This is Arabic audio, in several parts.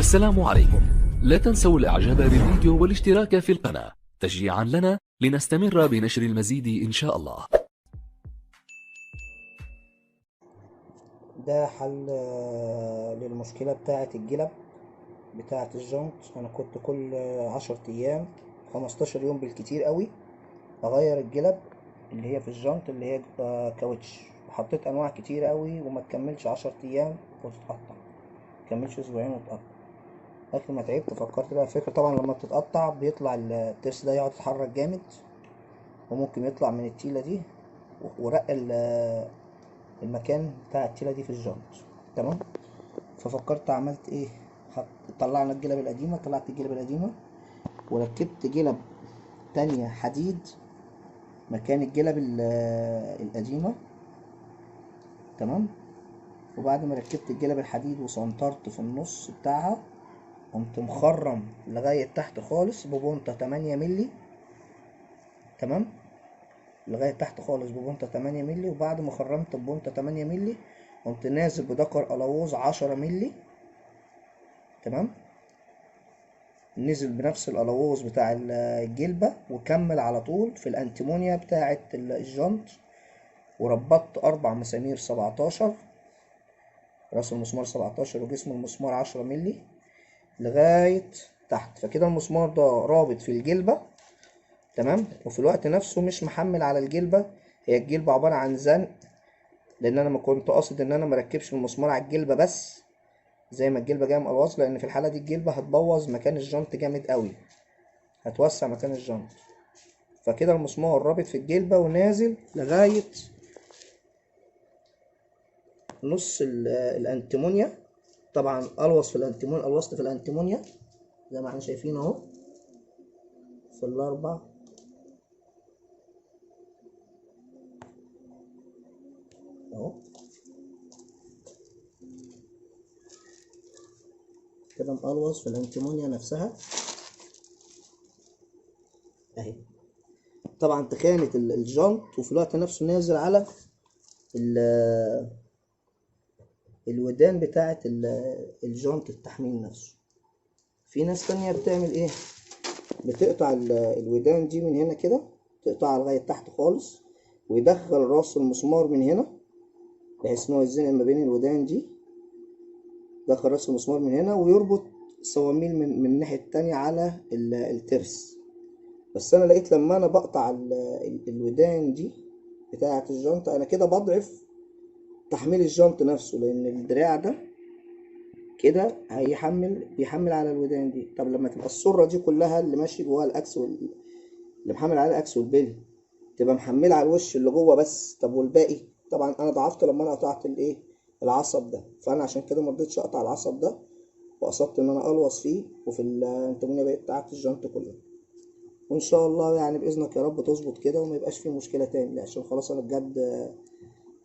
السلام عليكم. لا تنسوا الاعجاب بالفيديو والاشتراك في القناة تشجيعا لنا لنستمر بنشر المزيد ان شاء الله. ده حل للمشكلة بتاعة الجلب بتاعة الجنط. أنا كنت كل 10 أيام 15 يوم بالكتير قوي أغير الجلب اللي هي في الجنط اللي هي كاوتش، وحطيت أنواع كتير قوي وما تكملش 10 أيام وتتقطع، متكملش أسبوعين وتتقطع. آخر ما تعبت فكرت بقى فكرة، طبعا لما بتتقطع بيطلع الترس ده يقعد يتحرك جامد، وممكن يطلع من التيلة دي ورق المكان بتاع التيلة دي في الجنط. تمام. ففكرت عملت ايه، طلعنا الجلب القديمة، طلعت الجلب القديمة وركبت جلب تانية حديد مكان الجلب القديمة. تمام. وبعد ما ركبت الجلب الحديد وسنطرت في النص بتاعها، قمت مخرم لغاية تحت خالص ببونطة 8 ملي. تمام، لغاية تحت خالص ببونطة 8 ملي. وبعد ما خرمت ببونطة 8 ملي قمت نازل بدكر قلاووز 10 ملي. تمام، نزل بنفس القلاووز بتاع الجلبة وكمل على طول في الانتيمونيا بتاعة الجنط، وربطت 4 مسامير 17، راس المسمار 17 وجسم المسمار 10 ملي لغاية تحت. فكده المسمار ده رابط في الجلبة. تمام، وفي الوقت نفسه مش محمل على الجلبة، هي الجلبة عبارة عن زنق، لان انا ما كنت قاصد ان انا مركبش المسمار على الجلبة بس زي ما الجلبة جاية مقلوص، لان في الحالة دي الجلبة هتبوظ مكان الجنط جامد قوي، هتوسع مكان الجنط. فكده المسمار رابط في الجلبة ونازل لغاية نص الانتيمونيا. طبعا قلوص في الانتيمونيا، قلوصت في الانتيمونيا زي ما احنا شايفين اهو في الاربع اهو كده، مقلوص في الانتيمونيا نفسها اهي. طبعا تخانة الجنط وفي الوقت نفسه نازل على الودان بتاعة الجنط التحميل نفسه. في ناس تانية بتعمل ايه، بتقطع الودان دي من هنا كده، تقطعها لغاية تحت خالص ويدخل راس المسمار من هنا بحيث ان هو يتزنق ما بين الودان دي، دخل راس المسمار من هنا ويربط صواميل من الناحية التانية على الترس. بس انا لقيت لما انا بقطع الودان دي بتاعة الجنط انا كده بضعف تحميل الجنط نفسه، لان الدراع ده كده بيحمل على الودان دي. طب لما تبقى السرة دي كلها اللي ماشي جواها الاكس اللي محمل على الاكس والبلي تبقى محملة على الوش اللي جوه بس، طب والباقي؟ طبعا انا ضعفت لما انا قطعت الايه، العصب ده. فانا عشان كده مرضتش اقطع العصب ده، وقصدت ان انا الوص فيه وفي الانتمونيا بقت بتاعت الجنط كلها. وان شاء الله يعني باذنك يا رب تظبط كده وما يبقاش فيه مشكله تاني، عشان خلاص انا بجد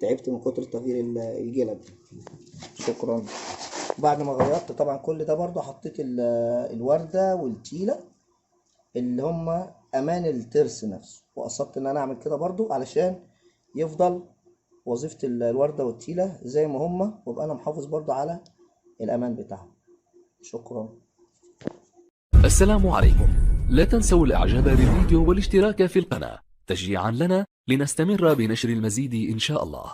تعبت من كتر تغيير الجلد. شكرا. بعد ما غيرت طبعا كل ده برضه حطيت الوردة والتيلة اللي هما امان الترس نفسه، وقصدت ان انا اعمل كده برضه علشان يفضل وظيفة الوردة والتيلة زي ما هما، وابقى انا محافظ برضه على الامان بتاعهم. شكرا. السلام عليكم. لا تنسوا الاعجاب بالفيديو والاشتراك في القناة تشجيعا لنا لنستمر بنشر المزيد ان شاء الله.